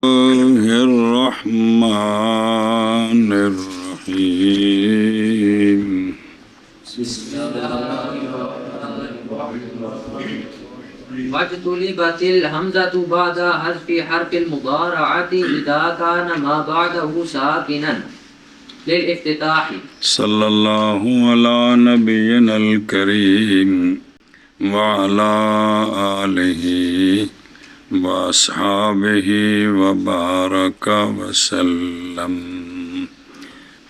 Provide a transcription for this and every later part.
الرحمن الرحيم وَاجْتُلِبَتِ الْحَمْزَةُ بَعْدَ حرف المضارعة إذا كان ما بعده ساكنا للافتتاح. صلی اللہ علی نبینا الکریم وعلی آلہ واصحابہ وبارک وسلم.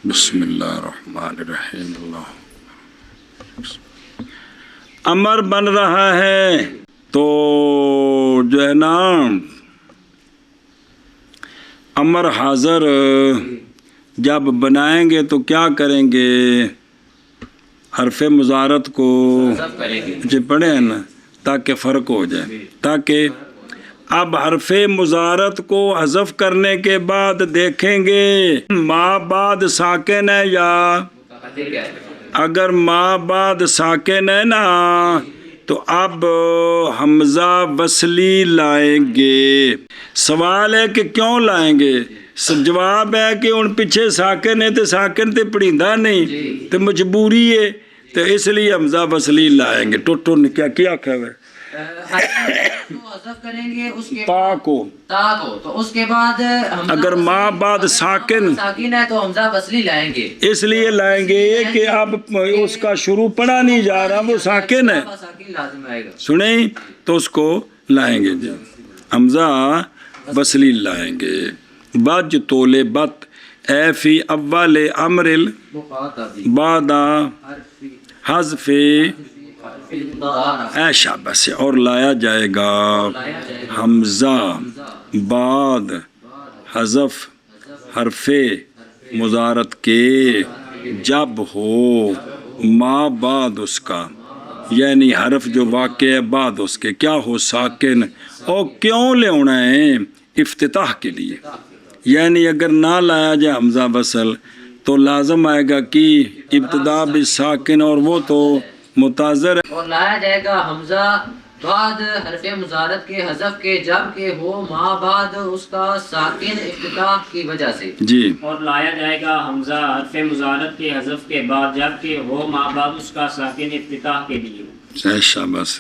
بسم اللہ الرحمن الرحیم. اللہ امر بن رہا ہے تو جو ہے نا امر حاضر جب بنائیں گے تو کیا کریں گے؟ حرف مضارعت کو پڑھے ہیں نا تاکہ فرق ہو جائے. تاکہ اب حرف مضارعت کو حذف کرنے کے بعد دیکھیں گے ما بعد ساکن ہے یا اگر ما بعد ساکن ہے نا تو اب حمزہ وصلی لائیں گے. سوال ہے کہ کیوں لائیں گے؟ جواب ہے کہ ان پیچھے ساکن ہے تو ساکن تے پڑھیندا نہیں تو مجبوری ہے تو اس لیے حمزہ وصلی لائیں گے. ٹوٹو نے کیا کہا ہے؟ تا کو تو اس کے بعد اگر ما بعد ساکن ہے تو حمزہ وصلی لائیں گے. اس لیے لائیں گے کہ اب اس کا شروع پڑھا نہیں جا رہا وہ ساکن ہے. سنیں تو اس کو لائیں گے جی حمزہ وصلی لائیں گے. بج تولے بت اے فی اول امر بعد حذف اے شاباش اور لایا جائے گا حمزہ بعد حذف حرف مضارعت کے جب ہو ما بعد اس کا یعنی حرف جو واقع ہے بعد اس کے کیا ہو ساکن. اور کیوں لے ہونا ہے؟ افتتاح کے لیے. یعنی اگر نہ لایا جائے حمزہ وصل تو لازم آئے گا کہ ابتدا بالساکن اور وہ تو متاظر ہے. اور لایا جائے گا حمزہ بعد حرف مضارعت کے حذف کے جب کہ ہو ما بعد اس کا ساکن افتتاح کی وجہ سے. جی اور لایا جائے گا حمزہ حرف مضارعت کے حذف کے بعد جب کہ ہو ما بعد اس کا ساکن افتتاح کے لیے. شاباش.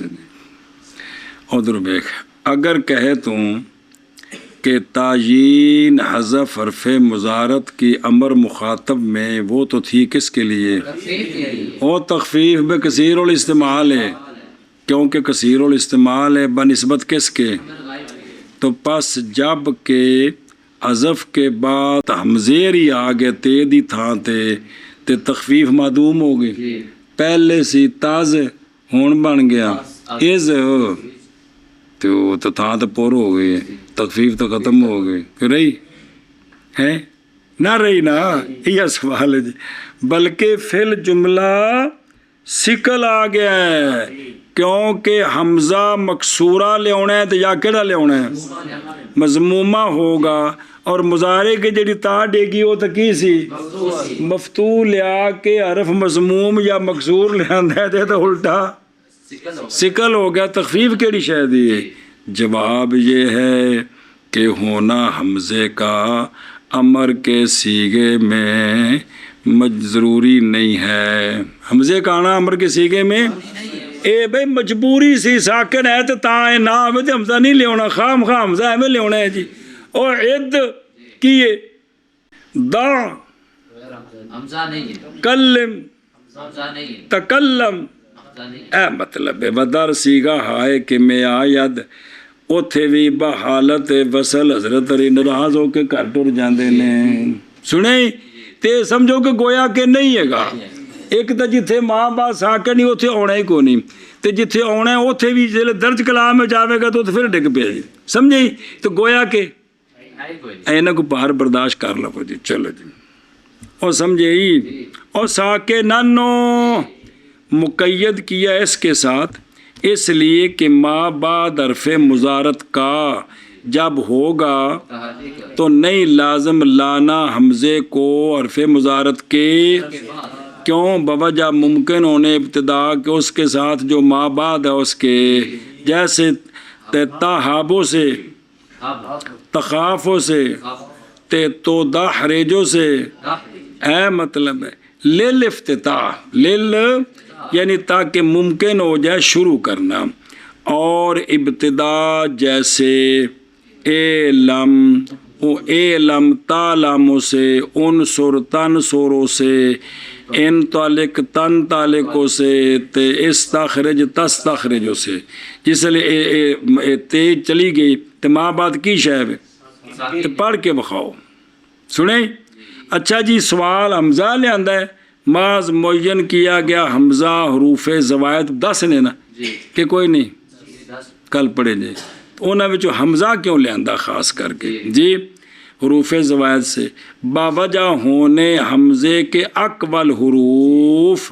ادھر دیکھ اگر کہے تو کہ تعیین حذف حرف مضارعت کی امر مخاطب میں وہ تو تھی کس کے لیے؟ اور تخفیف بے کثیر الاستعمال ہے کیونکہ کثیر الاستعمال ہے بنسبت کس کے؟ تو پس جب کہ حذف کے بعد حمزیر ہی آگے تیدی تھا تے تخفیف معدوم ہو گئی. پہلے سی تاز ہون بن گیا از تو تھا تو پور ہو گئی تخفیف تو ختم ہو گئی. رہی ہے نہ رہی نا یہ سوال ہے جی. بلکہ فل جملہ سکل آ گیا ہے کیونکہ حمزہ مکسورہ لے ہونا ہے تو یا کیڑا لے ہونا ہے؟ مضمومہ ہوگا. اور مضارع کی جڑی تا دے گی وہ تو کی سی مفتوح لیا کے حرف مضموم یا مکسور لے آندا ہے تو الٹا سکل ہو گیا. تخفیف کیڑی شے دی ہے؟ جواب یہ ہے کہ ہونا حمزے کا امر کے سیغے میں ضروری نہیں ہے. حمزے کا آنا امر کے سیغے میں اے بھئی مجبوری سی ساکن ہے تو تا ہے نہ ہمیں تو حمزہ نہیں لے ہونا خام خواہ حمزہ ہمیں لے ہونا ہے جی. اور عد کیے دا کلم تکلم اے مطلب ہے ودر سیگا ہائے کہ میں آید اوتھے بھی بحالت وصل حضرت علی ناراض ہو کے گھر ٹر جاندے نے. سنیں تے سمجھو کہ گویا کہ نہیں ہے گا. ایک تو جتھے ماں باپ ساکن نہیں اوتھے آنا ہی کو نہیں تے جتھے آنا ہے اوتھے بھی درج کلام میں جاوے گا تو پھر ڈگ پیا جی. سمجھیں تو گویا کہ اینا کو پار برداشت کر لو جی. چلو جی اور سمجھے ہی. اور ساکننو مقید کیا اس کے ساتھ اس لیے کہ ما بعد حرف مضارعت کا جب ہوگا تو نہیں لازم لانا حمزے کو حرف مضارعت کے کیوں بوجہ ممکن ہونے ابتدا کہ اس کے ساتھ جو ما بعد ہے اس کے جیسے تہابوں سے تخافو سے تے تو دحرجو سے اے مطلب ہے لیل افتتاح لیل یعنی تاکہ ممکن ہو جائے شروع کرنا، اور ابتدا جیسے اے لم تالاموں سے، عنصر تنصروں سے، ان تعلق تن تعلقوں سے، تے استخرج تستخرجوں سے، جس لیے تیز چلی گئی تو ماں بعد کی شے تے پڑھ کے بخاؤ سنیں۔ اچھا جی سوال حمزہ لے آندا ہے، ماز معین کیا گیا حمزہ حروف زوائد 10 نے نا کہ کوئی نہیں کل پڑھے جی، انہاں وچوں حمزہ کیوں لے آندا خاص کر کے جی حروف زوائد سے، باوجہ ہونے حمزے کے اقوال حروف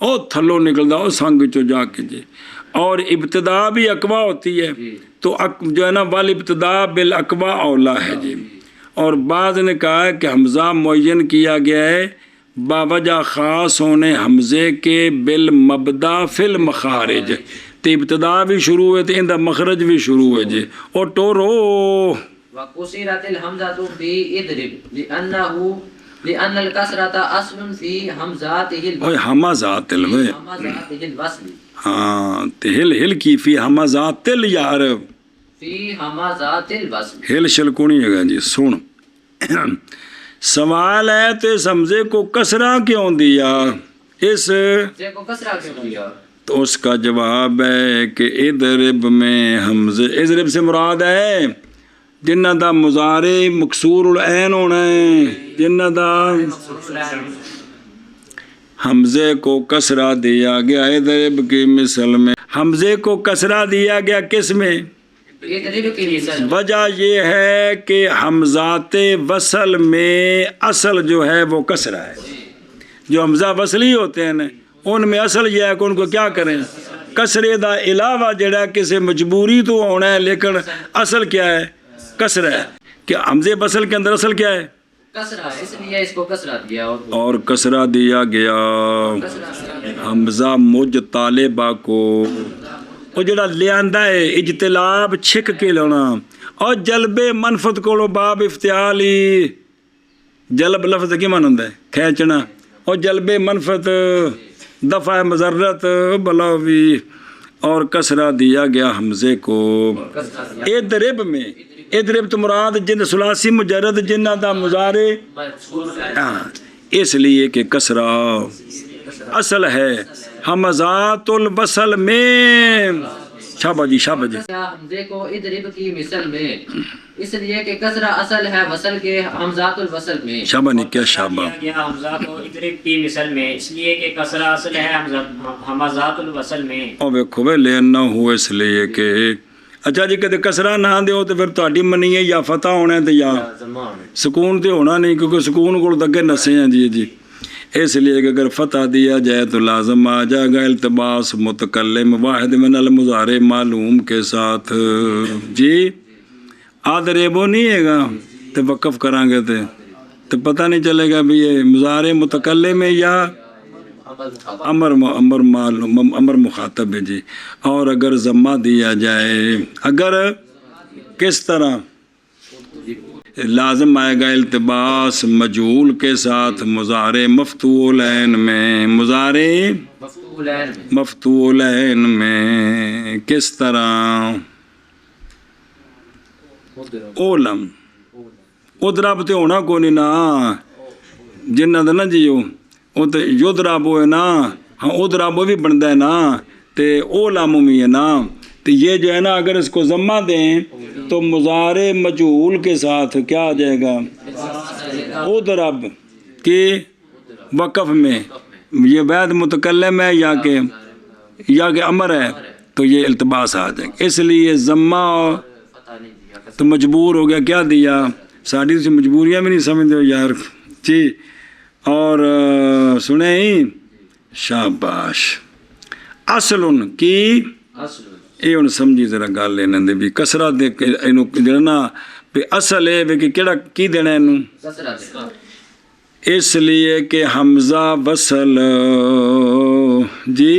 او تھلو نکلدا او سنگ چو جا کے جی، اور ابتدا بھی اقوا ہوتی ہے تو جو ہے نا وال ابتدا بالاقوا اولا ہے جی، اور بعض نے کہا ہے کہ حمزہ معین کیا گیا ہے باوجہ خاص ہونے حمزے کے بالمبدا فی المخارج، تو ابتدا بھی شروع ہے تو اندہ مخرج بھی شروع ہے جی، اور ٹورو وقصرت الحمزة في اضرب لأن الكسرة أصل في حمزاته اوہ حمزات الوے الوصل ہاں تے ہل کی فی حمزات یار في حمزات الوصل ہل شلکونی ہے گا جی۔ سن سوال ہے تو اس حمزے کو کسرہ کیوں دیا، اس کو کسرہ کیوں دیا؟ تو اس کا جواب ہے کہ اضرب میں حمزے، اضرب سے مراد ہے جنہ دا مضارع مکسور العین ہونا ہے، جنہ دا حمزے کو کسرہ دیا گیا اضرب کی مثل میں، حمزے کو کسرہ دیا گیا کس میں؟ وجہ یہ ہے کہ حمزات وصل میں اصل جو ہے وہ کسرہ ہے، جو حمزہ وصلی ہوتے ہیں ان میں اصل یہ ہے کہ ان کو کیا کریں کسرے دا علاوہ جڑا کسی مجبوری تو ہونا ہے، لیکن اصل کیا ہے کسرہ ہے، کہ حمزے وصل کے اندر اصل کیا ہے کسرہ ہے، اس لیے اس کو کسرہ دیا اور کسرہ دیا گیا حمزہ مجھ طالبہ کو، وہ جڑا لے آندا ہے اجتلاب چھک کے لانا، اور جلب منفت کو باب افتعالی، جلب لفظ کی معنی ہوندا ہے کھینچنا، اور جلب منفت دفع مضرت بلاوی، اور کسرہ دیا گیا حمزے کو اضرب میں، اضرب تو مراد جن ثلاثی مجرد جنہ دا مضارع اس لیے کہ کسرہ اصل ہے حمزات الوصل میں، شابہ جی شابہ جی، حمزے کو اضرب کی مثل میں، اس لیے کہ کسرہ اصل ہے وصل کے حمزات الوصل میں، شابہ نہیں کیا شابہ گیا حمزہ کو اضرب کی مثل میں، اس لیے کہ کسرہ اصل ہے حمزات الوصل میں، اور ویکھو وے لینا ہو اس لیے کہ اچھا جی کدے کسرہ نہ دیو تو پھر تہاڈی منی ہے یا فتح ہونا ہے تو یا سکون تے ہونا نہیں، کیونکہ سکون کو اگے نسے ہیں جی اس لیے کہ اگر فتح دیا جائے تو لازم آ جائے گا التباس متکلم واحد من المضارع معلوم کے ساتھ جی، آدریبو نہیں ہے گا تو وقف کریں گے تو پتہ نہیں چلے گا بھی یہ مضارع متکلم ہے یا امر مخاطب ہے جی، اور اگر ضمہ دیا جائے اگر کس طرح لازم آئے گا التباس مجہول کے ساتھ مضارع مفتوعلین میں، مضارع مفتوعلین میں کس طرح اولم ادرب تے ہونا کو نہیں نا جنہ دا نا جی وہ تو یدرب ہے نا، ہاں ادرب بھی بنتا ہے نا تے اولم بھی ہے نا، تو یہ جو ہے نا اگر اس کو ضمہ دیں تو مضارع مجہول کے ساتھ کیا آ جائے گا ادرب کے وقف میں، یہ بعد متکلم ہے یا کہ امر ہے تو یہ التباس آ جائے گا، اس لیے ضمہ تو مجبور ہو گیا کیا دیا، ساڑھی سے مجبوریاں بھی نہیں سمجھ دو یار جی، اور سنیں شاباش اصل کی یہ ہوں سمجھی ذرا گل لینا دے بھی کسرہ دے کے جڑنا بھی اصل ہے کہ کیڑا کی دینا ہے اس لیے کہ حمزہ وصل جی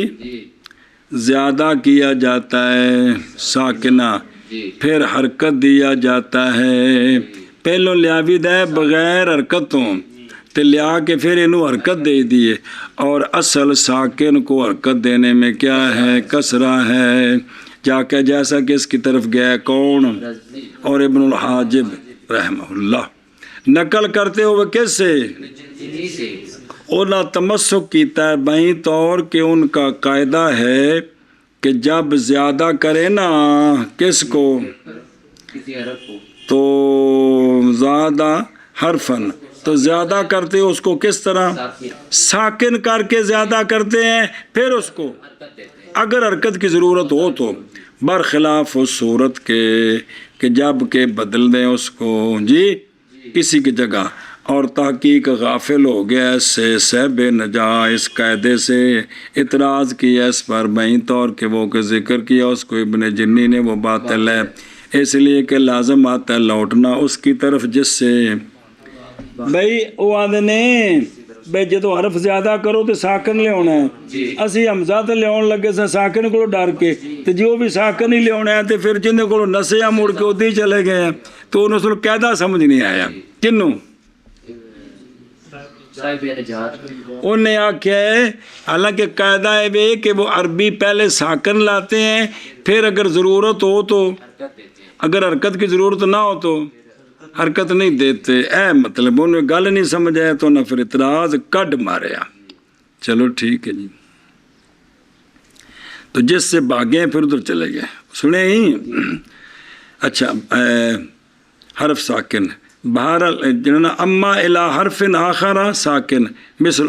زیادہ کیا جاتا ہے ساکنہ پھر حرکت دیا جاتا ہے. پہلو لیا بھی دے بغیر حرکتوں تے لیا کے پھر انہوں حرکت دے دیے. اور اصل ساکن کو حرکت دینے میں کیا ہے؟ کسرہ ہے. جا کے جیسا کہ اس کی طرف گیا کون؟ اور ابن الحاجب رحمہ اللہ نقل کرتے ہوئے کس سے؟ اولا تمسک کیتا ہے بہی طور کہ ان کا قاعدہ ہے کہ جب زیادہ کرے نا کس کو تو زیادہ حرفن تو زیادہ کرتے اس کو کس طرح ساکن کر کے زیادہ کرتے ہیں. پھر اس کو اگر حرکت کی ضرورت ہو تو برخلاف اس صورت کے کہ جب کہ بدل دیں اس کو جی کسی کی جگہ. اور تحقیق غافل ہو گیا اس سے صاحب نجا اس قاعدے سے اعتراض کیا اس پر بہی طور کہ وہ کہ ذکر کیا اس کو ابن جنی نے وہ باطل ہے اس لیے کہ لازم آتا ہے لوٹنا اس کی طرف جس سے بھئی وہ آدھے نے بھئی جدو حرف زیادہ کرو تو ساکن لے ہونا ہے. اسی حمزہ تے لے ہون لگے سے ساکن کو ڈر کے تو جو بھی ساکن ہی لے ہونا ہے تو پھر جنہیں کو نسیہ مڑ کے ادھی چلے گئے ہیں تو انہوں سے قیدہ سمجھ نہیں آیا. کنوں انہیں آکھیا ہے حالانکہ قاعدہ ہے بھی کہ وہ عربی پہلے ساکن لاتے ہیں پھر اگر ضرورت ہو تو اگر حرکت کی ضرورت نہ ہو تو حرکت نہیں دیتے. اے مطلب انہیں گل نہیں سمجھ آیا تو نہ پھر اعتراض کڈ ماریا. چلو ٹھیک ہے جی. تو جس سے بھاگے پھر ادھر چلے گئے سنے ہی. اچھا حرف ساکن بہرحال جنہوں اما الہ حرف آخر ساکن مثل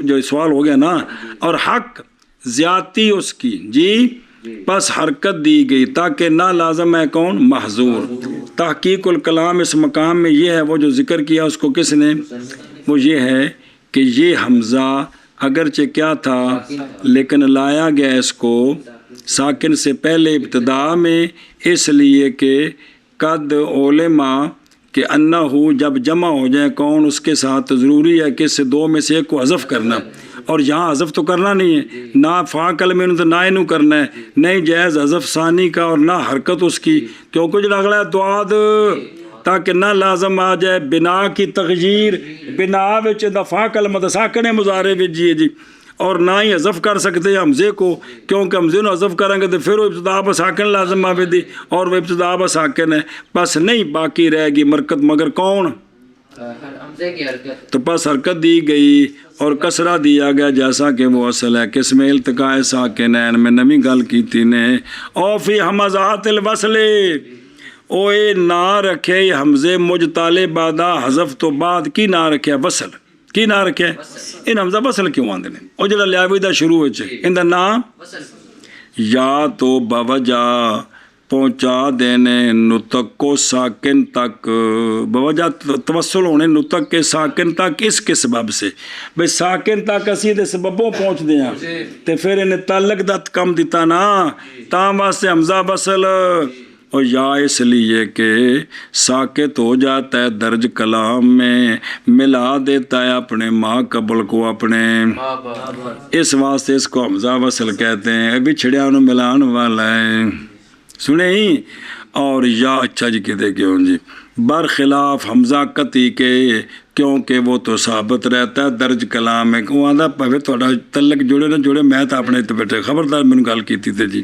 جو سوال ہو گیا نا. اور حق زیادتی اس کی جی پس حرکت دی گئی تاکہ نہ لازم ہے کون محظور. تحقیق الکلام اس مقام میں یہ ہے وہ جو ذکر کیا اس کو کس نے وہ یہ ہے کہ یہ حمزہ اگرچہ کیا تھا لیکن لایا گیا اس کو ساکن سے پہلے ابتدا میں اس لیے کہ قد علماء کہ انہو جب جمع ہو جائے کون اس کے ساتھ ضروری ہے کہ اس سے دو میں سے ایک کو حذف کرنا. اور یہاں حذف تو کرنا نہیں ہے نہ فاقل میں تو نہ انہوں کرنا ہے نہیں جائز حذف ثانی کا اور نہ حرکت اس کی کیونکہ جو اگلا ہے دعاد تاکہ نہ لازم آ جائے بنا کی تغییر بنا وچ دفاع کلمہ ساکن مضارع وچ جی اور نہ ہی حذف کر سکتے ہیں حمزے کو کیونکہ حمزے نو حذف کریں گے تو پھر وہ ابتدا بساکن لازم آوے دی اور وہ ابتدا بساکن ہے بس نہیں باقی رہ گی مرکت مگر کون تو پس حرکت دی گئی اور کسرہ دیا گیا جیسا کہ وہ اصل ہے کس میں التقاء ساکنین میں نمی گل کی تھی نے او فی حمزات الوصل اوے نہ رکھے حمزے مجتالے بعدا حذف تو بعد کی نہ رکھے وصل کی نہ رکھے ان حمزہ وصل کیوں آندے نے او جڑا لیاوی دا شروع وچ ان دا نام یا تو بوجہ پہنچا دینے نطق کو ساکن تک بوجہ توصل ہونے نطق کے ساکن تک اس کے سبب سے بھئی ساکن تک اسی دے سببوں پہنچ دیا تے پھر انہیں تعلق دت کم دیتا نا تاں واسطے حمزہ وصل اور یا اس لیے کہ ساکت ہو جاتا ہے درج کلام میں ملا دیتا ہے اپنے ماں قبل کو اپنے اس واسطے اس کو حمزہ وصل کہتے ہیں بچھڑیا انہوں ملان والا ہے سنے ہی اور یا اچھا جی کہتے کیوں جی برخلاف حمزہ قطعی کے کیونکہ وہ تو ثابت رہتا ہے درج کلام میں وہ آدھا پہلے تھوڑا تعلق جڑے نہ جڑے میں تو اپنے تو بیٹھے خبردار میں نے گل کی تھی جی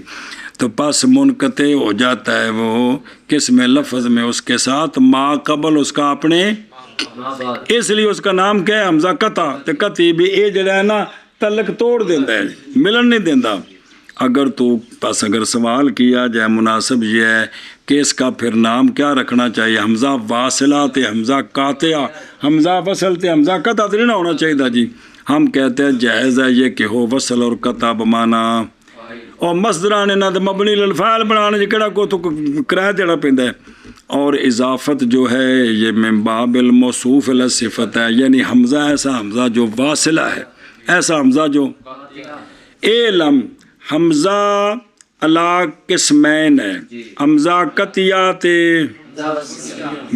تو پس منقطع ہو جاتا ہے وہ کس میں لفظ میں اس کے ساتھ ما قبل اس کا اپنے اس لیے اس کا نام کیا ہے حمزہ قطع تو قطعی بھی اے جڑا ہے نا تعلق توڑ دیتا ہے ملن نہیں دیتا. اگر تو پس اگر سوال کیا جائے مناسب یہ ہے کہ اس کا پھر نام کیا رکھنا چاہیے حمزہ واصلہ تے حمزہ قاطعہ حمزہ وصل تے حمزہ قطع تے نہیں ہونا چاہیے جی. ہم کہتے ہیں جائز ہے یہ کہ ہو وصل اور قطع بمانا اور مصدرانے نہ مبنی للفعل بنانے جی کہڑا کو تو کرایہ دینا پیندا ہے اور اضافت جو ہے یہ من باب الموصوف الصفت ہے یعنی حمزہ ایسا حمزہ جو واصلہ ہے ایسا حمزہ جو علم حمزہ علا قسمین ہے حمزہ قطعیہ تے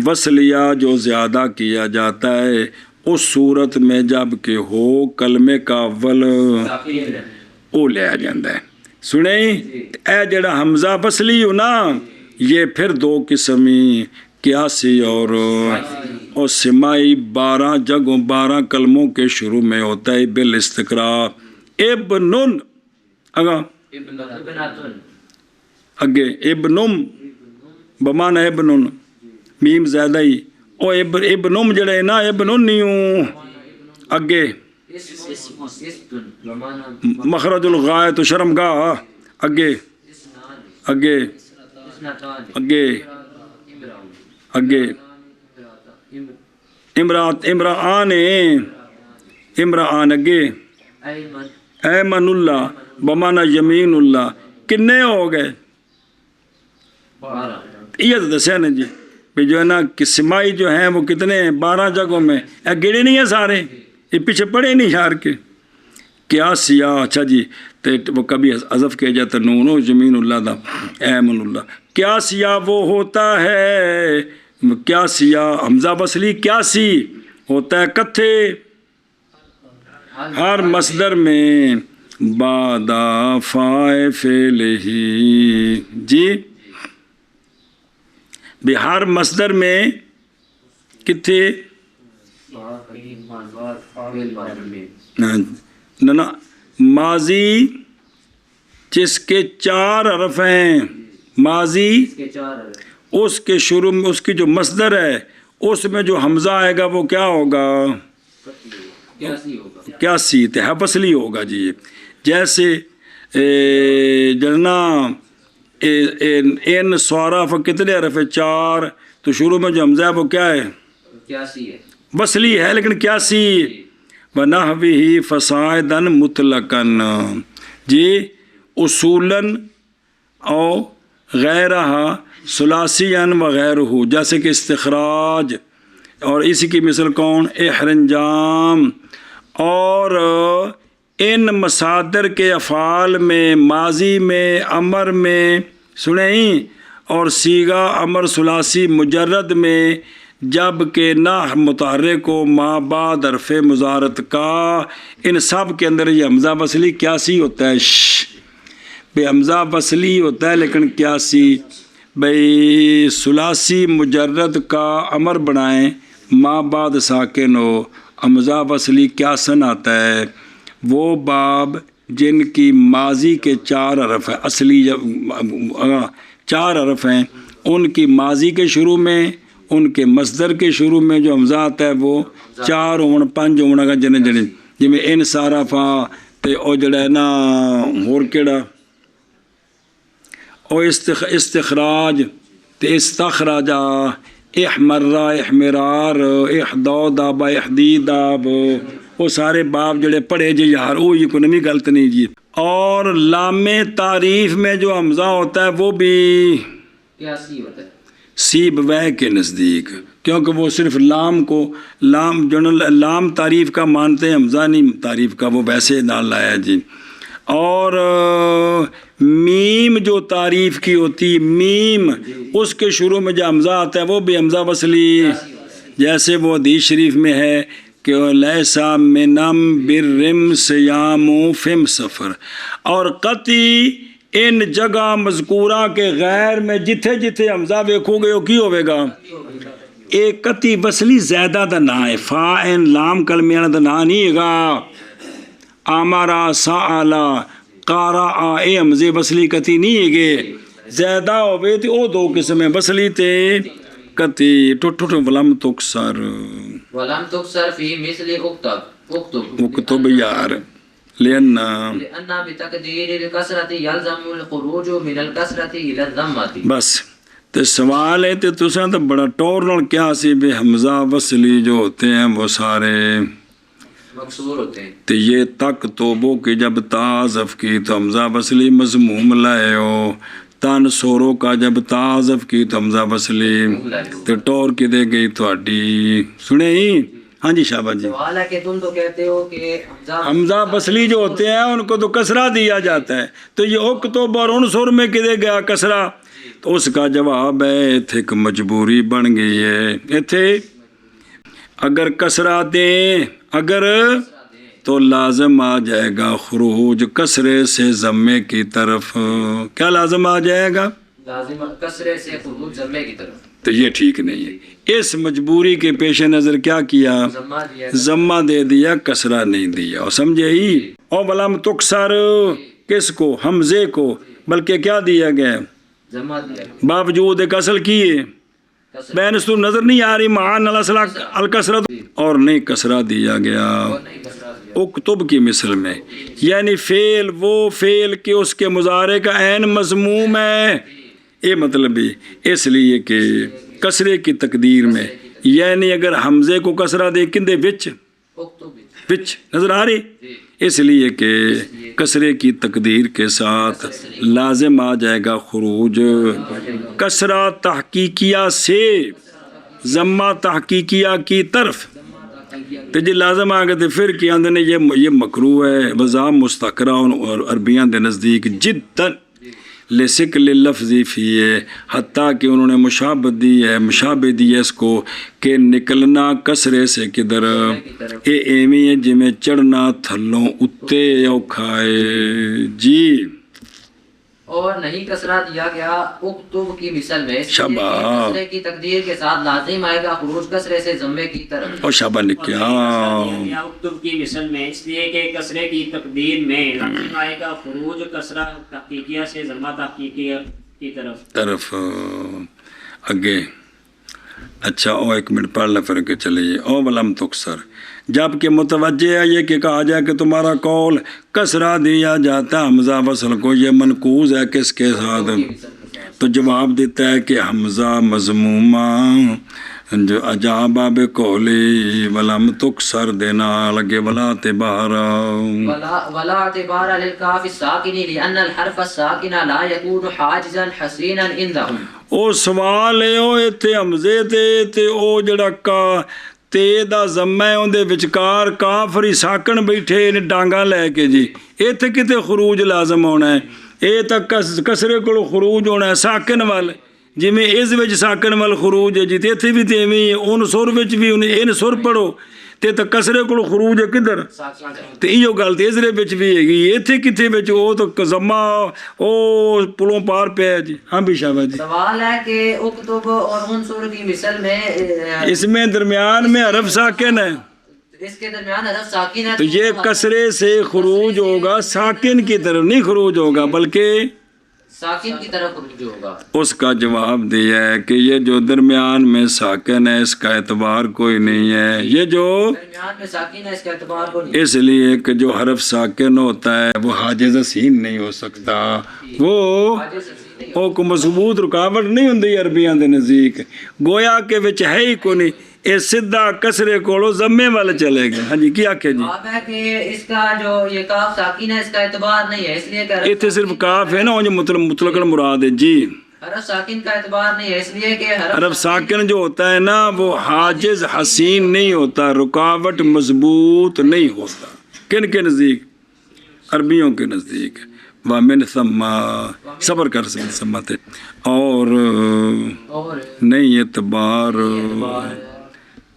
وصلیہ جو زیادہ کیا جاتا ہے اس صورت میں جب کہ ہو کلمے کا اول او لیا جاندہ ہے سنیں اے جڑا حمزہ وصلی ہو نا یہ پھر دو قسمی قیاسی اور سمائی 12 جگہوں 12 کلموں کے شروع میں ہوتا ہے بالاستقراء ابنن اگا اگے ابنم بمانا ابنن میم زیادہ ہی او ابنم جڑے نا ابنن نیوں اگے مخرج الغایت شرمگاہ اگے اگے اگے اگے امرآن اگے ایمن اللہ بمانا یمین اللہ کنے ہو گئے یہ تو دسیا نا جی بھی جو ہے نا کہ سمائی جو ہیں وہ کتنے ہیں 12 جگہوں میں گڑے نہیں ہیں سارے یہ پیچھے پڑے نہیں شار کے کیا سیاہ اچھا جی تو وہ کبھی حذف کیا جاتا نون زمین اللہ دا ایمن اللہ کیا سیاہ وہ ہوتا ہے کیا سیاہ حمزہ وصلی کیا سی ہوتا ہے کتھے ہر مصدر میں بعد فاعل فعل ہی جی بہار مصدر میں کتھے نا ماضی جس کے 4 حرف ہیں ماضی اس کے شروع میں اس کی جو مصدر ہے اس میں جو حمزہ آئے گا وہ کیا ہوگا کیا سی وصلی ہوگا جی جیسے جلنا ان صارف کتنے حرف ہے 4 تو شروع میں جو حمزہ ہے وہ کیا ہے وصلی ہے لیکن کیا سی بنحوہ فصاعدا مطلقا جی اصولاً او غیرہ ثلاثیاً وغیرہ جیسے کہ استخراج اور اسی کی مثل کون احرنجام اور ان مصادر کے افعال میں ماضی میں امر میں سنیں اور صیغہ امر ثلاثی مجرد میں جب کہ نہ متحرک کو ما بعد حرف مضارت کا ان سب کے اندر یہ حمزہ وصلی کیاسی ہوتا ہے بے حمزہ وصلی ہوتا ہے لیکن کیاسی بھئی ثلاثی مجرد کا امر بنائیں ما بعد ساکن ہو حمزہ وصلی کیاسن آتا ہے وہ باب جن کی ماضی کے 4 حرف ہیں اصلی 4 حرف ہیں ان کی ماضی کے شروع میں ان کے مصدر کے شروع میں جو حمزہ آتا ہے وہ 4 ہون 5 ہونا گا جنے جی میں ان سارا فا تے او جڑا ہے نا ہور کیڑا او استخراج تے استخراجا احمرا احمرار احدوداب احدیداب وہ سارے باب جڑے پڑھے جی یار وہ یہ کوئی نمی غلط نہیں جی اور لام تعریف میں جو حمزہ ہوتا ہے وہ بھی کیاسی ہوتا ہے سیب وے کے نزدیک کیونکہ وہ صرف لام کو لام تعریف کا مانتے ہیں حمزہ نہیں تعریف کا وہ ویسے ڈال لایا جی اور میم جو تعریف کی ہوتی میم اس کے شروع میں جو حمزہ آتا ہے وہ بھی حمزہ وصلی جیسے وہ حدیث شریف میں ہے کہ لیسا منم برم سیام فم سفر اور قطعی ان جگہ مذکورہ کے غیر میں جتھے جتھے حمزہ ویکھو گے وہ کی ہوئے گا ایک قطعی وصلی زیادہ دا نا ہے فا این لام کلمیانہ دا نا نہیں ہے گا آمارا سآلا قارا اے حمزے وصلی قطعی نہیں ہے گے زیادہ ہوئے تھے او 2 قسم ہیں وصلی تے قطعی ٹوٹ ولم تکسر ولم تکسر فی مثل اکتب یار لأن بتقدیر الکسرت یلزم الخروج من الکسرت الى الضمت بس تے سوال ہے تے تساں تو بڑا ٹور نال کیا سی بے حمزہ وصلی جو ہوتے ہیں وہ سارے مکسور ہوتے ہیں تے یہ تک توبو کی جب تعظف کی تو حمزہ وصلی مضموم لائے ہو تن سورو کا جب تعظف کی تو حمزہ وصلی تے ٹور کی دے گئی تھوڑی سنے ہی ہاں جی شاباش جی سوال ہے کہ تم تو کہتے ہو کہ حمزہ وصلی جو ہوتے ہیں ان کو تو کسرہ دیا جاتا ہے تو یہ اکتب اور عنصر میں کدے گیا کسرہ تو اس کا جواب ہے ایتھے ایک مجبوری بن گئی ہے ایتھے اگر کسرہ دیں اگر تو لازم آ جائے گا خروج کسرے سے ضمے کی طرف کیا لازم آ جائے گا لازم کسرے سے خروج ضمے کی طرف، تو یہ ٹھیک نہیں ہے. اس مجبوری کے پیش نظر کیا کیا؟ ضمہ دیا ضمہ دے دیا، کسرہ نہیں دیا. اور سمجھے ہی؟ اور ولم تکسر کس کو؟ حمزے کو. بلکہ کیا دیا گیا؟ ضمہ دیا، باوجود کسل کیے. کسر بین سور نظر نہیں آ رہی معان الکسرت، اور نہیں کسرہ دیا گیا. اور نہیں کسرہ دیا. اکتب کی مثل میں، یعنی فعل وہ فعل کہ اس کے مضارع کا عین مضموم ہے. یہ مطلب بھی اس لیے کہ کسرے کی تقدیر میں، یعنی اگر حمزے کو کسرہ دے کندے وچ اکتب وچ نظر آ رہی، اس لیے کہ کسرے کی تقدیر کے ساتھ لازم آ جائے گا خروج. کسرہ تحقیقیہ سے ضمہ تحقیقیہ کی طرف، تو جی لازم آ گئے. پھر کیا نے یہ مکروہ ہے وضام مستقرہ اور عربیاں دے نزدیک جداً لسکل لفظی فیے، حتیٰ کہ انہوں نے مشابہ دی ہے اس کو کہ نکلنا کسرے سے کدھر، اے ایمی ہے جمیں چڑھنا تھلوں اتے اوکھائے. جی اور نہیں کسرہ دیا گیا اکتب کی مثل میں، اس لیے کہ شاباش. کسرے کی تقدیر کے ساتھ لازم آئے گا خروج کسرے سے ضمے کی طرف. اور شابہ نے کیا یا اکتب کی مثل میں، اس لیے کہ کسرے کی تقدیر میں لازم آئے گا خروج کسرہ تحقیقیہ سے ضمہ تحقیقیہ کی طرف. اگے. اچھا او ایک منٹ پڑھ لیں پھر کے چلیے. او ولم تکسر، جب کہ متوجہ ہے یہ کہ کہا جائے کہ تمہارا قول کسرہ دیا جاتا حمزہ وصل کو، یہ منقوض ہے کس کے ساتھ؟ تو جواب دیتا ہے کہ حمزہ مضمومہ جو اجابہ بقولی ولم تکسر دینا لگے ولا اعتبار. ولا اعتبار للکاف الساکن لأن الحرف الساکن لا يكون حاجزا حسینا عندهم. او سوال ہے او ایتھے حمزے تے او جڑا کا تے دا ضمہ ہے اون دے وچکار کافری ساکن بیٹھے نے ڈانگاں لے کے. جی ایتھے کتے خروج لازم ہونا ہے، اے تک کسرے کو خروج ہونا ہے ساکن وال، جی میں اس وچ ساکن وال خروج ہے. جی تے ایتھے بھی تے ایویں اون سر وچ بھی ان سر پڑھو تے تک کسرے کو خروج ہے کدھر؟ تے ایو گل تے ازرے وچ بھی ہے گی. ایتھے کتے وچ او تو ضمہ او پلوں پار پہ ہے. جی ہاں بھی شابہ جی. سوال ہے کہ اکتب اور عنصر کی مثل میں اس میں درمیان میں حرف ساکن ہے، اس کے درمیان حرف ساکن ہے، تو یہ کسرے سے خروج ہوگا، ساکن کی طرف نہیں خروج ہوگا بلکہ ساکن کی طرف خروج ہوگا. اس کا جواب دیا ہے کہ یہ جو درمیان میں ساکن ہے اس کا اعتبار کوئی نہیں ہے. یہ جو درمیان میں ساکن ہے اس کا اعتبار کو نہیں. اس لیے کہ جو حرف ساکن ہوتا ہے وہ حاجز حسین نہیں ہو سکتا، وہ کو مضبوط رکاوٹ نہیں ہوندی عربیاں دے نزدیک، گویا کہ وچ ہے ہی کو نہیں. اے سدھا کسرے کولو ضمے والے چلے گئے. ہاں جی کیا کہ جی جواب ہے کہ اس کا جو یہ کاف ساکن ہے اس کا اعتبار نہیں ہے، اس لیے کہ ایتھے صرف کاف ہے نا، وہ جو مطلق مراد ہے. جی حرف ساکن کا اعتبار نہیں ہے، اس لیے کہ حرف ساکن جو ہوتا ہے نا وہ حاجز حسین نہیں ہوتا، رکاوٹ مضبوط نہیں ہوتا. کن کے نزدیک؟ عربیوں کے نزدیک. وَمِنْ ثَمَّ صبر کر سمت ہے اور نہیں اعتبار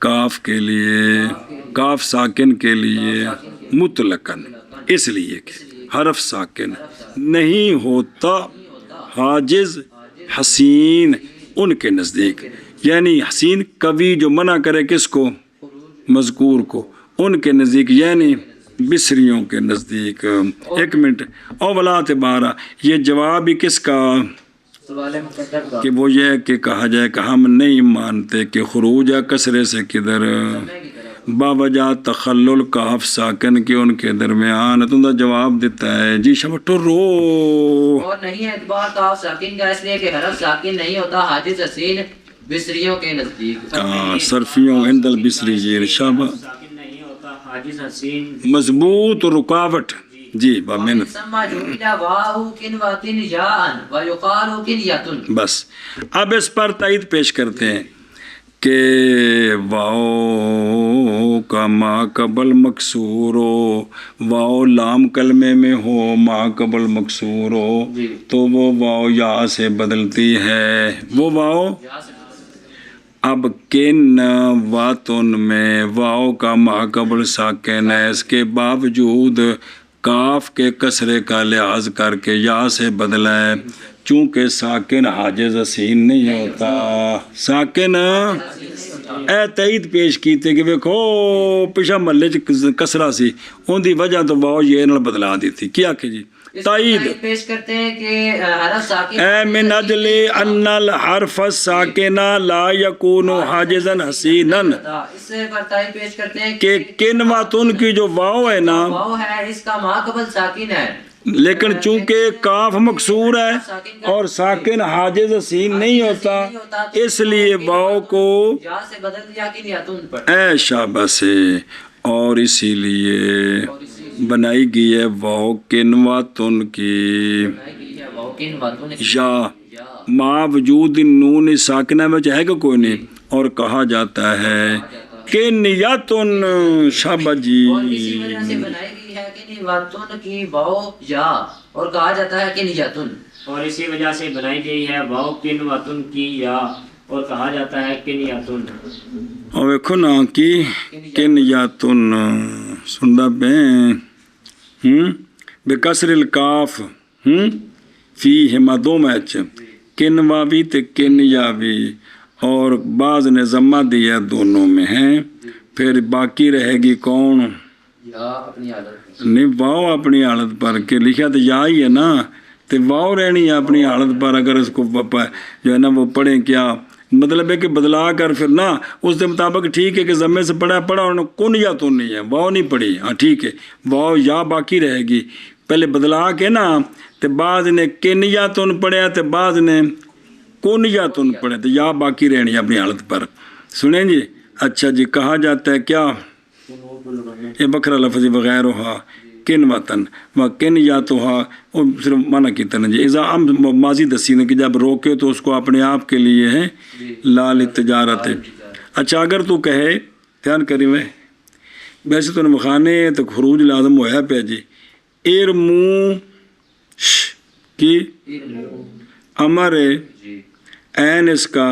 کاف کے لیے، کاف ساکن کے لیے مطلقاً، اس لیے کہ حرف ساکن نہیں ہوتا حاجز حسین ان کے نزدیک، یعنی حسین کبھی جو منع کرے کس کو؟ مذکور کو. ان کے نزدیک یعنی بصریوں کے نزدیک. ایک منٹ. او ولا اعتبارہ، یہ جواب ہی کس کا؟ کہ وہ یہ کہ کہا جائے کہ ہم نہیں مانتے کہ خروج ہے کسرے سے کدھر باوجہ تخلل کاف ساکن کے ان کے درمیان. تم جواب دیتا ہے جی شبٹو رو. اور نہیں اعتبار کاف ساکن کا، اس لیے کہ حرف ساکن نہیں ہوتا حاجز حسین بصریوں کے نزدیک. صرفیوں عند البصریین شابہ ساکن نہیں ہوتا حاجز حسین مضبوط رکاوٹ. جی بامن بس. اب اس پر تائید پیش کرتے ہیں کہ واؤ کا ما قبل مکسور ہو، واؤ لام کلمے میں ہو، ما قبل مکسور ہو تو وہ واؤ یا سے بدلتی ہے. وہ واؤ اب کن واتن میں واؤ کا ما قبل ساکن ہے، اس کے باوجود کاف کے کسرے کا لحاظ کر کے یا سے بدلا ہے، چونکہ ساکن حاجز حسین نہیں ہوتا. ساکن اے تائید پیش کیتے کہ ویکھو پچھا محلے چ کسرا سی ان دی وجہ تو واو یہ نال بدلا دیتی. کیا کہ جی تائید پیش کرتے ہیں کہ حرف ساکن اے من اجل ان الحرف الساکن لا یکون حاجزا حسینا، اس سے تائید پیش کرتے ہیں کہ کنواتن کی جو واو ہے نا واو ہے اس کا ما قبل ساکن ہے، لیکن چونکہ کاف مکسور ہے اور ساکن حاجز حسین نہیں ہوتا اس لیے واو کو یا سے بدل دیا کہ نیاتون پر. اے شاباش ہے. اور اسی لیے بنائی گئی ہے واو کنواتن کی یا ما وجود نون ساکنہ میں ہے کہ کوئی نہیں. اور کہا جاتا ہے کہ نیاتن شابہ جی اور اسی وجہ سے بنائی گئی ہے کہ نیاتون کی واو یا اور کہا جاتا ہے کہ نیاتون. اور اسی وجہ سے بنائی گئی ہے واو کنواتن کی یا اور کہا جاتا ہے کنیاتن. اور ویکھو نا کی کنیاتن سندا پہ بکسر الکاف فی ہما دو میچ کنواوی تے کنیاوی اور بعض نے ضمہ دیا دونوں میں ہیں. پھر باقی رہے گی کون؟ یا اپنی عادت نہیں واو اپنی حالت پر کہ لکھا تو یا ہی ہے نا تو واو رہنی ہے اپنی حالت پر. اگر اس کو جو ہے نا وہ پڑھیں کیا مطلب ہے کہ بدلا کر پھر نا اس کے مطابق ٹھیک ہے کہ ضمے سے پڑھا انہوں نے کن یا تو نہیں ہے واو نہیں پڑھی. ہاں ٹھیک ہے واو یا باقی رہے گی. پہلے بدلا کے نا تو بعض نے کن یا تن پڑھیا تو بعض نے کن یا تن پڑھے تو یا باقی رہنی ہے اپنی حالت پر. سنیں جی. اچھا جی کہا جاتا ہے کیا یہ بکرا لفظی بغیر ہوا کن وطن و کن یا تو ہا وہ صرف منع کی طرح جی اذا ہم ماضی دسی نے کہ جب روکے تو اس کو اپنے آپ کے لیے ہے لال تجارت ہے. اچھا اگر تو کہے دھیان کری میں ویسے تو مخانے تو خروج لازم ہوا پہ جی ارمو کی امر این اس کا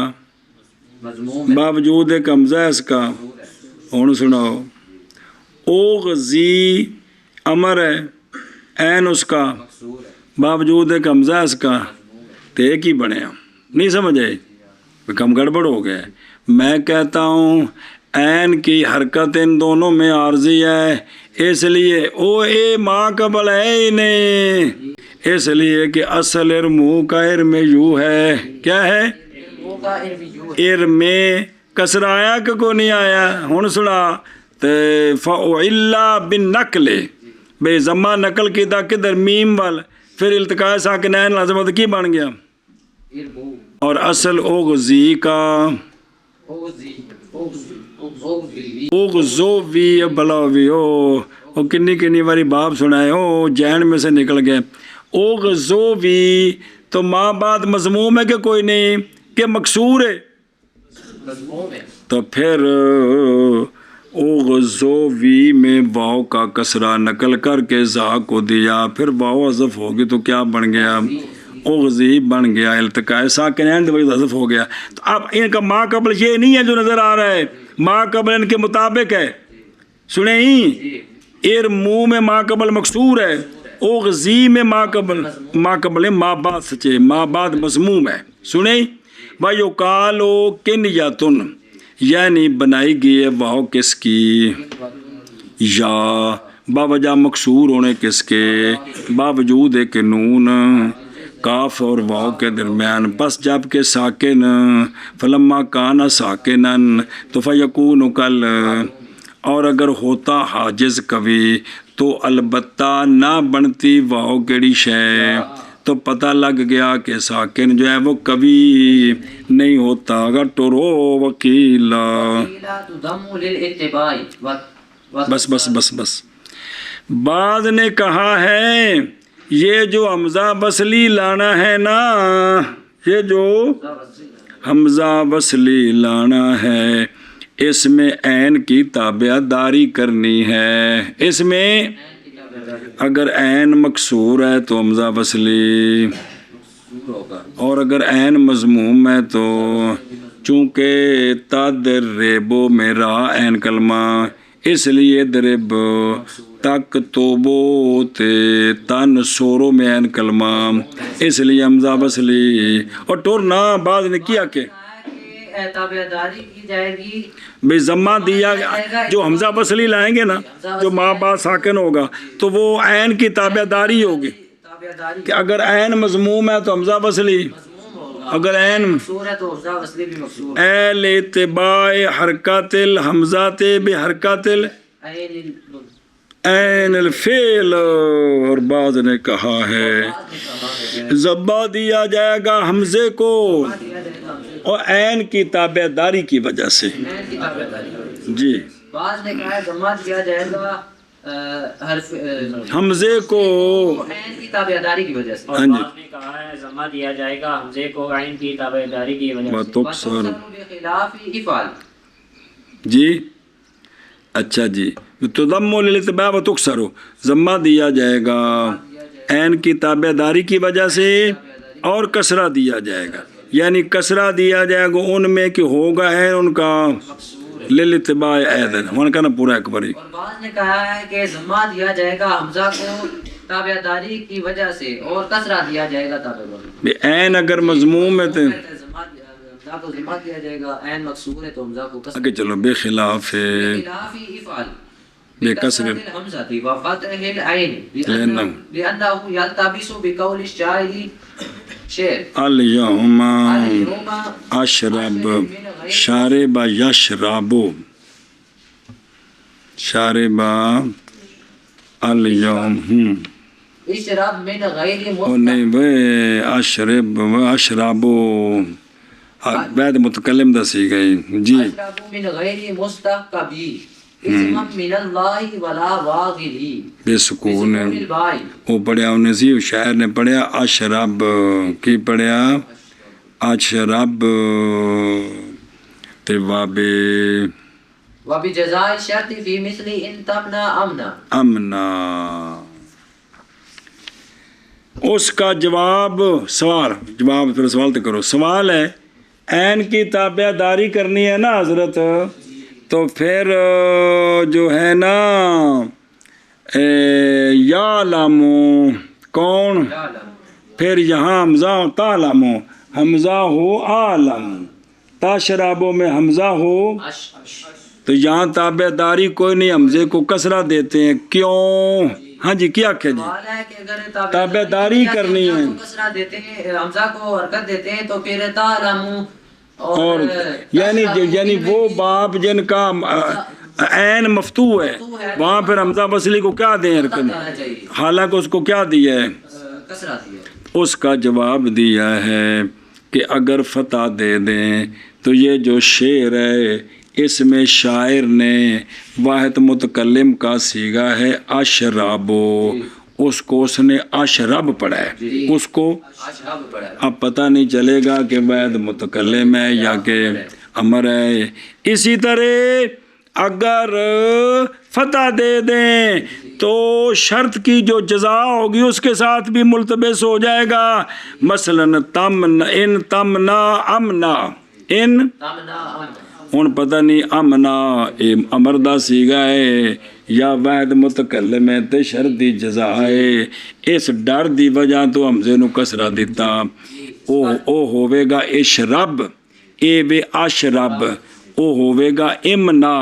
باوجود ایک حمزہ اس کا ہوں سناؤ اوغزی امر ہے این اس کا باوجود ایک حمزہ اس کا تو ایک ہی بنے نہیں سمجھ آئے کم گڑبڑ ہو گیا. میں کہتا ہوں این کی حرکت ان دونوں میں عارضی ہے اس لیے او اے ماں قبل ہے ہی نہیں اس لیے کہ اصل ارمو کا ارم یو ہے. کیا ہے ارم کسر آیا کہ کو نہیں آیا ہوں سنا تو فَأُعِلَّ بِالنَّقْلِ بے ضمہ نقل کی دا کدھر میم وال پھر التقاء ساکنین لازمت کی بن گیا. اور اصل اوغزی کا اوغزووی بلاوی او کنی واری باب سنائے او جین میں سے نکل گئے. اوغزووی تو ماں بعد مضموم ہے کہ کوئی نہیں کہ مکسور ہے تو پھر اوغزووی میں واو کا کسرہ نقل کر کے زا کو دیا پھر واو حذف ہوگی تو کیا بن گیا اوغزی بن گیا التقاء ساکنین وجہ حذف ہو گیا. تو اب ان کا ما قبل یہ نہیں ہے جو نظر آ رہا ہے ما قبل ان کے مطابق ہے. سنیں ہی ارمو میں ما قبل مکسور ہے اوغزی میں ما قبل ما بعد سچے ما بعد مضموم ہے. سنیں وَيُقَالُ كِنْيَةٌ یعنی بنائی گئی ہے واو کس کی یا باوجہ مکسور ہونے کس کے باوجود ایک نون کاف اور واو کے درمیان بس جب کہ ساکن فلما کانا ساکنن تو فیکون کل اور اگر ہوتا حاجز کبھی تو البتہ نہ بنتی واو کیڑی شے تو پتہ لگ گیا کہ ساکن جو ہے وہ کبھی نہیں ہوتا. اگر ٹرو وکیلا بس بعض نے کہا ہے یہ جو حمزہ وصلی لانا ہے نا یہ جو حمزہ وصلی لانا ہے اس میں عین کی تابع داری کرنی ہے. اس میں اگر عین مکسور ہے تو حمزہ وصلی اور اگر عین مضموم ہے تو چونکہ تدربو میں را عین کلمہ اس لیے درب تک توبو تے تن سورو میں این کلمہ اس لیے حمزہ وصلی اور ٹورنا بعد نے کیا کہ تابعداری کی جائے گی بے ضمہ دیا جو حمزہ وصلی لائیں گے نا جو ماں بعد ساکن ہوگا تو وہ عین کی تابعداری ہوگی کہ اگر عین مضموم ہے تو حمزہ وصلی اگر عین مکسور ہے تو حمزہ وصلی بھی مکسور اے لاتباع حرکات الحمزات بحرکات عین الفعل اور بعض نے کہا ہے ضبہ دیا جائے گا حمزے کو اور عین کی تابعداری کی وجہ سے جی بعض نے کہا ہے ضمہ دیا جائے گا حرف حمزے کو عین کی تابعداری کی وجہ سے اور ہاں جی بعض نے کہا ہے ضمہ دیا جائے گا حمزے کو عین کی تابعداری کی وجہ سے بتکسر بخلاف افعال جی اچھا جی تضم للاتباع و تکسر ضمہ دیا جائے گا عین کی تابعداری کی وجہ سے اور کسرہ دیا جائے گا یعنی کسرہ دیا جائے گا ان میں کہ ہوگا ہے ان کا للاتباع ایدن ان کا نا پورا ایک بری اور بعض نے کہا ہے کہ ضمہ دیا جائے گا حمزہ کو تابعداری کی وجہ سے اور کسرہ دیا جائے گا تابعداری عین اگر مضموم ہے تو حمزہ کو ضمہ دیا جائے گا عین مکسور ہے تو حمزہ کو کسرہ آگے چلو بے خلاف بخلاف افعال بکسر الحمزة وفتح العين لأنه يلتبس بقول الشاعر شعر اليوم اليوم اشرب شارب یشربو شارب اليوم اشرب من غیر اور نہیں وہ اشرب و اشربو بعد متکلم دسی گئی جی اشرب من غیر مستقبی اسم من اللہ ولا واغلی بے سکون البائی وہ پڑھیا انہیں سی شاعر نے پڑھیا اشرب کی پڑھیا اشرب تبابے وبجزاء الشرط فی مثل ان تمنا امنا امنا اس کا جواب سوال جواب پھر سوال تو کرو سوال ہے عین کی تابع داری کرنی ہے نا حضرت تو پھر جو ہے نا یعلمو کون پھر یہاں حمزہ تعلمو حمزہ ہو عالم تاشرابوں میں حمزہ ہو تو یہاں تابع داری کوئی نہیں حمزے کو کسرہ دیتے ہیں کیوں ہاں جی کیا کہ جی تابع داری کرنی ہے کسرہ دیتے ہیں حمزہ کو حرکت دیتے ہیں تو پھر تعلمو اور یعنی وہ باپ جن کا عین مفتوح ہے وہاں پھر حمزہ وصلی کو کیا دیں حرکت حالانکہ اس کو کیا دیا ہے اس کا جواب دیا ہے کہ اگر فتح دے دیں تو یہ جو شعر ہے اس میں شاعر نے واحد متکلم کا صیغہ ہے اشرابو اس کو اس نے اشرب پڑھا ہے اس کو اب پتہ نہیں چلے گا کہ واحد متکلم ہے یا کہ امر ہے اسی طرح اگر فتح دے دیں تو شرط کی جو جزا ہوگی اس کے ساتھ بھی ملتبس ہو جائے گا مثلا تمنا ان تمنا امنا ان ہن پتہ نہیں امنا امردہ سیگا ہے یا واحد متکلم ہے تے شرط دی جزا ہے اس ڈر دی وجہ تو حمزے نو کسرہ دیتا او ہوے گا اشرب اے وے اشرب او ہوے گا امنا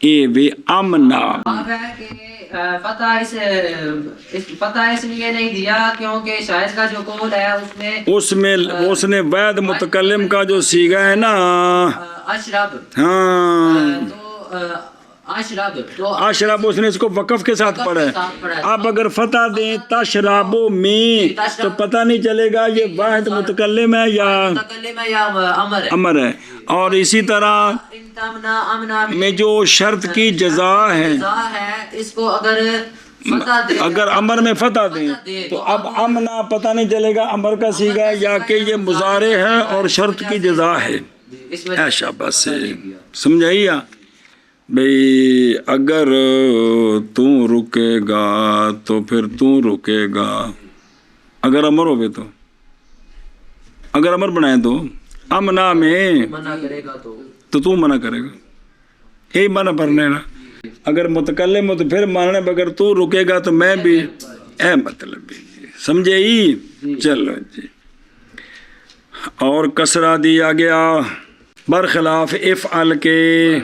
اے وے امنا فتح اس لیے نہیں دیا کیونکہ شاعر کا جو قول ہے اس نے واحد متکلم کا جو صیغہ ہے نا اشرب ہاں تو اشرب اس نے اس کو وقف کے ساتھ پڑھا ہے اب اگر فتح دیں تشرابو میں تو پتہ نہیں چلے گا یہ واحد متکلم ہے یا امر ہے اور اسی طرح میں جو شرط کی جزا ہے اس کو اگر امر میں فتح دیں تو اب امنا پتہ نہیں چلے گا امر کا صیغہ ہے یا کہ یہ مضارع ہے اور شرط کی جزا ہے ایسا بس سمجھائیے بھئی اگر تو رکے گا تو پھر تو رکے گا اگر امر ہوئے اگر امر بنائے تو امنا میں منع کرے گا تو منع کرے گا یہی منع پڑھنے نا اگر متکلم ہو تو پھر ماننا ہے، اگر تو رکے گا تو میں بھی، اے مطلب بھی جی سمجھے ہی. چلو جی. اور کسرہ دیا گیا برخلاف افعل کے،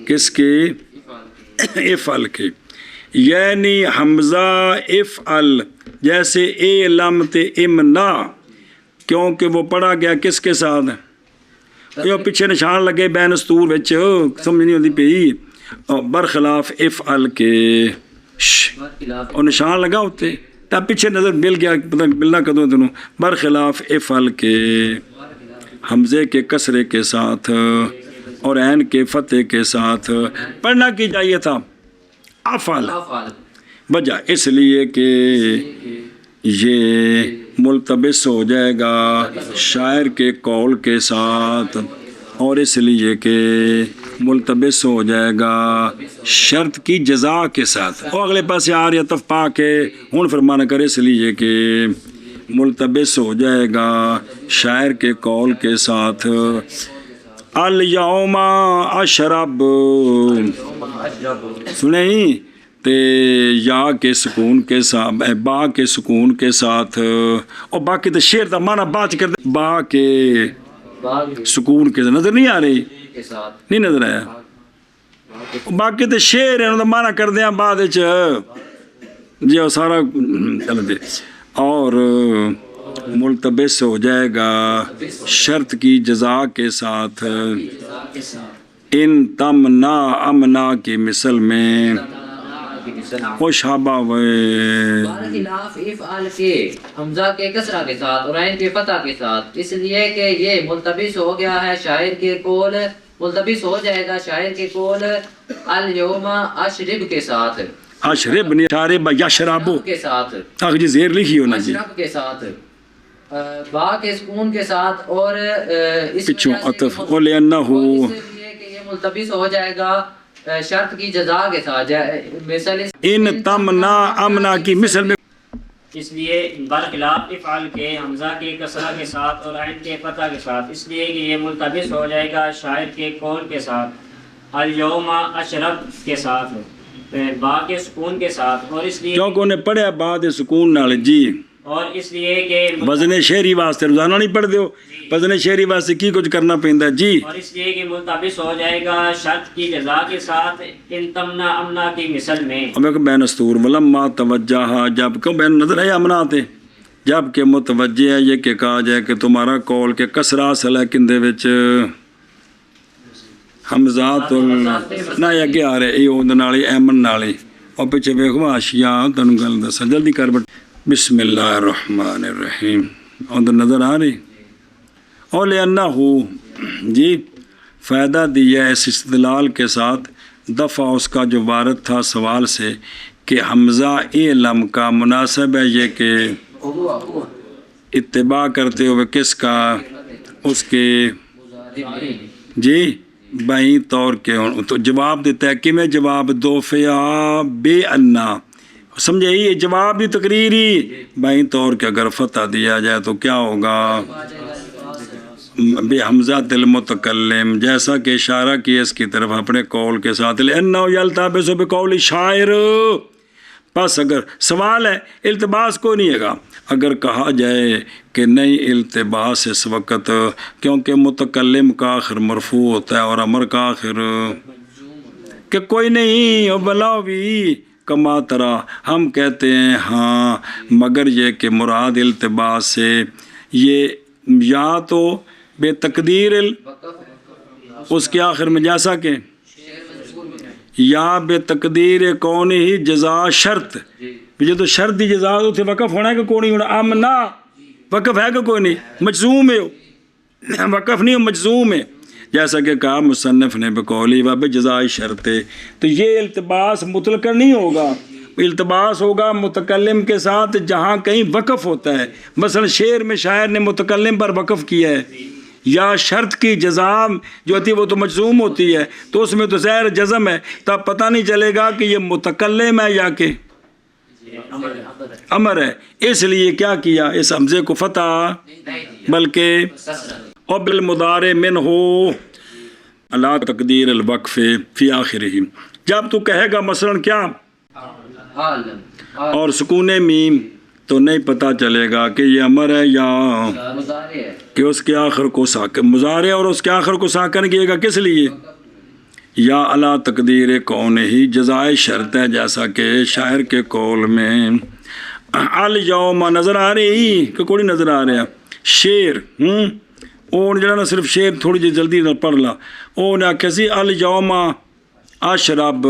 کس کے؟ افعل کے. یعنی حمزہ افعل جیسے اے لم تے امنا، کیونکہ وہ پڑھا گیا کس کے ساتھ؟ یہ پیچھے نشان لگے بین استور وچ، سمجھ نہیں ہوتی پئی. برخلاف افعل کے اور نشان لگا ہوتے تب پیچھے نظر مل گیا، پتہ ملنا کدوں تینوں. برخلاف افعل کے حمزے کے کسرے کے ساتھ اور عین کے فتح کے ساتھ پڑھنا کی چاہیے تھا افعل. وجہ اس لیے کہ یہ ملتبس ہو جائے گا شاعر کے قول کے ساتھ، اور اس لیے کہ ملتبس ہو جائے گا شرط کی جزا کے ساتھ. اور اگلے پاس عاریت پا کے ہن فرمانا کرے، اس لیے کہ ملتبس ہو جائے گا شاعر کے قول کے ساتھ. الیوم اشرب، سنیں تے یا کے سکون کے ساتھ، با کے سکون کے ساتھ، اور باقی تو شعر دا معنی بات کر دے، با کے سکون کے ساتھ. نظر نہیں آ رہی؟ نہیں نظر آیا؟ باقی تو شعر ہے، انہوں معنی کر دیا بعد جی وہ سارا چل دے. اور ملتبس ہو جائے گا شرط کی جزا کے ساتھ. ان تمنا امنا کی مثل میں خوشابہ خلاف افعال کے حمزہ کے کسرہ کے ساتھ اور عین کے فتح کے ساتھ، اس لیے کہ یہ ملتبس ہو گیا ہے شاعر کے قول، ملتبس ہو جائے گا شاعر کے قول الیوم اشرب کے ساتھ، اشرب نہیں شارب یشربو کے ساتھ، تاکہ جی زیر لکھی ہونا جی اشرب کے ساتھ، با کے سکون کے ساتھ. اور اس پچھوں وجہ سے عطف وَلِأَنَّهُ، اور اس لیے کہ یہ ملتبس ہو جائے گا شرط کی جزا کے ساتھ. مثل ان تمنا امنا کی مثل میں اس لیے برخلاف افعال کے حمزہ کے کسرہ کے ساتھ اور عین کے فتح کے ساتھ، اس لیے کہ یہ ملتبس ہو جائے گا شاعر کے قول کے ساتھ، الیوم اشرب کے ساتھ، با کے سکون کے ساتھ. اور اس لیے کیونکہ انہیں پڑھیا بعد سکون نال جی، اور اس لیے کہ وزن شعری واسطے روزانہ نہیں پڑھ دیو، وزن شعری واسطے کی کچھ کرنا پیندا جی. اور اس لیے کہ ملتبس ہو جائے گا شرط کی جزا کے ساتھ ان تمنا امنا کی مثل میں. اب ایک بین استور ولما توجہ، جب کیوں بین نظر ہے امنا آتے، جب کہ متوجہ ہے یہ کہ کہا جائے کہ تمہارا قول کے کسرہ اصل ہے کندے وچ حمزات نہ اگے آ رہے ای اون نالی ایمن نالی. اور پیچھے ویکھو اشیا تانوں گل دساں جلدی کر بٹ. بسم اللہ الرحمن الرحیم. اندر نظر آ رہی؟ اور لِأَنَّهُ جی فائدہ دیا اس استدلال کے ساتھ دفعہ اس کا جو وارد تھا سوال سے کہ حمزہ علم کا مناسب ہے یہ کہ اتباع کرتے ہوئے کس کا؟ اس کے جی بائیں طور کے. تو جواب دیتا ہے کہ میں جواب دو فیا بے انا، سمجھے یہ جواب بھی تقریری بائیں طور کے اگر فتح دیا جائے تو کیا ہوگا؟ بے حمزہ المتکلم، جیسا کہ اشارہ کیا اس کی طرف اپنے قول کے ساتھ. لِأَنَّهُ يَلْتَبِسُ بِقَوْلِ شَاعِرٍ. پس اگر سوال ہے التباس کو نہیں ہے گا، اگر کہا جائے کہ نہیں التباس اس وقت کیونکہ متکلم کا آخر مرفوع ہوتا ہے اور امر کا آخر کہ کوئی نہیں اور بلاؤ بھی کما ترا، ہم کہتے ہیں ہاں مگر یہ کہ مراد التباس سے یہ یا تو بے تقدیر اس کے آخر میں جیسا کہ یا بے تقدیر کون ہی جزا شرط، یہ تو شرط دی جزا تو وقف ہونا ہے کہ کوئی نہیں ہونا. امنا وقف ہے کہ کوئی نہیں، مجزوم ہے، وقف نہیں مجزوم ہے، جیسا کہ کہا مصنف نے بقولی و بجزائے شرط. تو یہ التباس مطلق نہیں ہوگا، التباس ہوگا متکلم کے ساتھ جہاں کہیں وقف ہوتا ہے. مثلا شعر میں شاعر نے متکلم پر وقف کیا ہے، یا شرط کی جزا جو ہوتی ہے وہ تو مجزوم ہوتی ہے، تو اس میں تو زہر جزم ہے، تب پتہ نہیں چلے گا کہ یہ متکلم ہے یا کہ امر ہے. اس لیے کیا کیا اس حمزے کو فتح بلکہ اور بالمضارع من ہو اللہ تقدیر الوقف فی آخرہ. جب تو کہے گا مثلاً کیا عالم اور سکون میم تو نہیں پتہ چلے گا کہ یہ امر ہے یا مضارع ہے کہ اس کے آخر کو ساکن مضارع اور اس کے آخر کو ساکن کیے گا کس لیے یا اللہ تقدیر کون ہی جزائے شرط ہے جیسا کہ شاعر کے قول میں الیوم نظر آ رہی کہ کوئی نظر آ رہا شیر اور جڑا نا صرف شیر تھوڑی جی جلدی نہ پڑھ لا او نے آخیا سی الیوم اشرب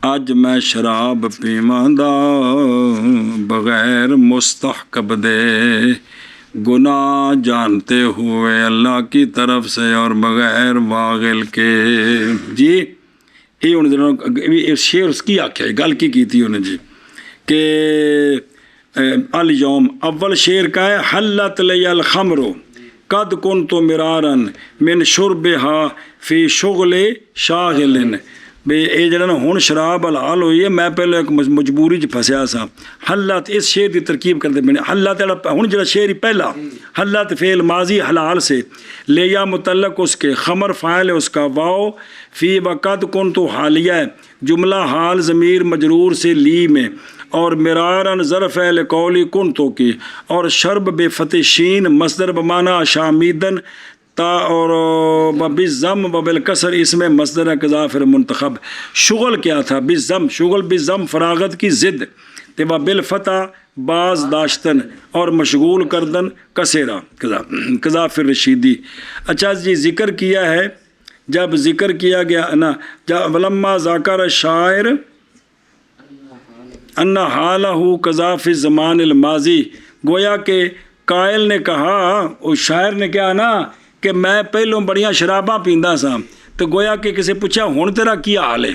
اج میں شراب پیواں دا بغیر مستحکم دے گناہ جانتے ہوئے اللہ کی طرف سے اور بغیر واغل کے جی یہ انہوں شیر اس کی آخیا گل کی تھی انہیں جی کہ الیوم اول شیر کا ہے حلت لی الخمر قد کنت مرارا من شربها فی شغل شاغل بے یہ جڑا نا ہن شراب حلال ہوئی ہے میں پہلے ایک مجبوری چ پھسیا سا حلت اس شعر دی ترکیب کرتے بنے حلت ہن جڑا شعر پہلا حلت فعل ماضی حلال سے لیا متعلق اس کے خمر فاعل ہے اس کا واو فی وقت کنت حالیہ ہے جملہ حال ضمیر مجرور سے لی میں اور مرارن ظرف ہے لقولی کنتو کی اور شرب بے فتح شین مصدر بمعنی شامیدن تا اور بالضم و بالکسر اس میں مصدر کضافر منتخب شغل کیا تھا بالضم شغل بالضم فراغت کی ضد تبا بالفتح باز داشتن اور مشغول کردن کسیرا کضافر رشیدی اچھا جی ذکر کیا ہے جب ذکر کیا گیا نا جب ولما ذاکر شاعر ان حالہ کضاف زمان الماضی گویا کہ قائل نے کہا اس شاعر نے کیا نا کہ میں پہلوں بڑیاں شراباں پیندا سا تو گویا کہ کسی پوچھا ہن تیرا کیا حال ہے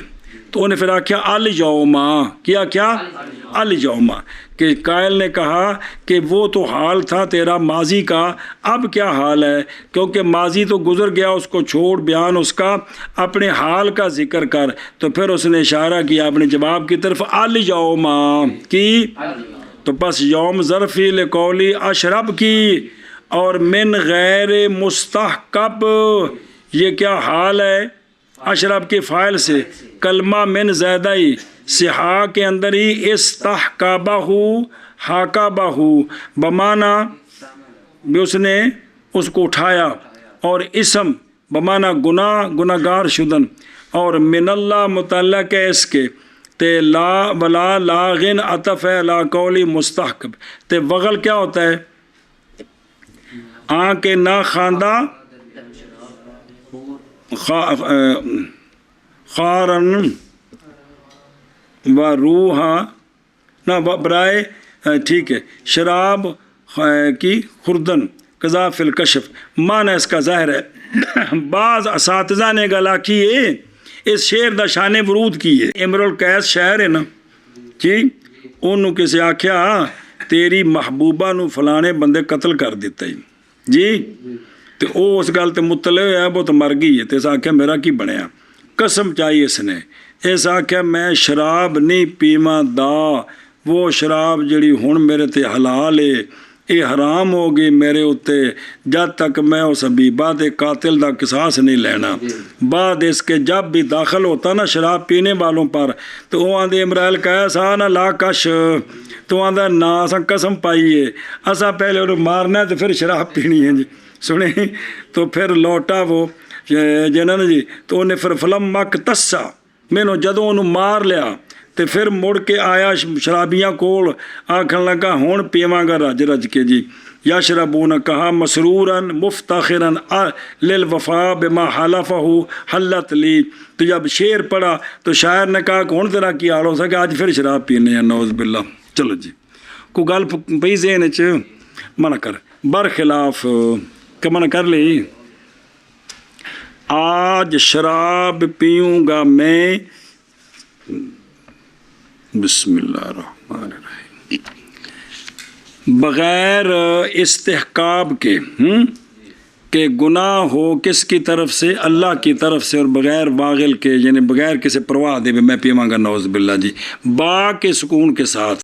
تو انہیں پھر آخیا الیوما کیا الیوما کہ قائل نے کہا کہ وہ تو حال تھا تیرا ماضی کا اب کیا حال ہے کیونکہ ماضی تو گزر گیا اس کو چھوڑ بیان اس کا اپنے حال کا ذکر کر تو پھر اس نے اشارہ کیا اپنے جواب کی طرف الیوما کی تو پس یوم ظرفی لقولی اشرب کی اور من غیر مستحکب یہ کیا حال ہے اشرب کے فاعل سے کلمہ من زیادہ ہی صحا کے اندر ہی استحکابہ حاکابہ بمانا بھی اس نے اس کو اٹھایا اور اسم بمانا گناہگار شدن اور من اللہ متعلق ہے اس کے تے لا ولا لاغن عطف ہے لا قولی مستحکب تے وغل کیا ہوتا ہے آن کے نہ خواندہ خارن و روحا نہ برائے ٹھیک ہے شراب کی خوردن قذاف الکشف معنی اس کا ظاہر ہے بعض اساتذہ نے گلا کی ہے اس شعر دا شان ورود کی ہے امر القیس شاعر ہے نا جی انہوں کسی آکھیا تیری محبوبہ نو فلانے بندے قتل کر دیتا ہی جی تو او اس گل تے مطلع ہے وہ تو مر گئی ہے تو اس آکھیا میرا کی بنیا قسم چاہیے اس نے اس آکھیا میں شراب نہیں پیواں دا وہ شراب جڑی ہن میرے تے حلال ہے یہ حرام ہوگی میرے اتے جب تک میں اس حبیبہ دے قاتل دا قصاص نہیں لینا بعد اس کے جب بھی داخل ہوتا نا شراب پینے والوں پر تو وہ آندے امرائل کہا نا لا کش تو آندہ نا اساں قسم پائیے اساں پہلے انہوں مارنا ہے تو پھر شراب پینی ہے جی سنیں تو پھر لوٹا وہ جنہوں جی تو انہیں پھر فلم مک تسا میں نے جدوں انہوں مار لیا تو پھر مڑ کے آیا شرابیاں کول آکھن لگا ہون پیواں گا رج رج کے جی یشربون کہا مسرورن مفتخرن للوفا بما حلفہ حلت لی تو جب شعر پڑھا تو شاعر نے کہا کہ ہون تیرا کی حال ہو سکے آج پھر شراب پینے ہیں نعوذ باللہ چلو جی کو گل پئی ذہن وچ منع کر برخلاف کہ منع کر لی آج شراب پیوں گا میں بسم اللہ الرحمن الرحیم بغیر استحقاب کے کہ گناہ ہو کس کی طرف سے اللہ کی طرف سے اور بغیر واغل کے یعنی بغیر کسی پرواہ دے میں پیواں گا نعوذ باللہ جی با کے سکون کے ساتھ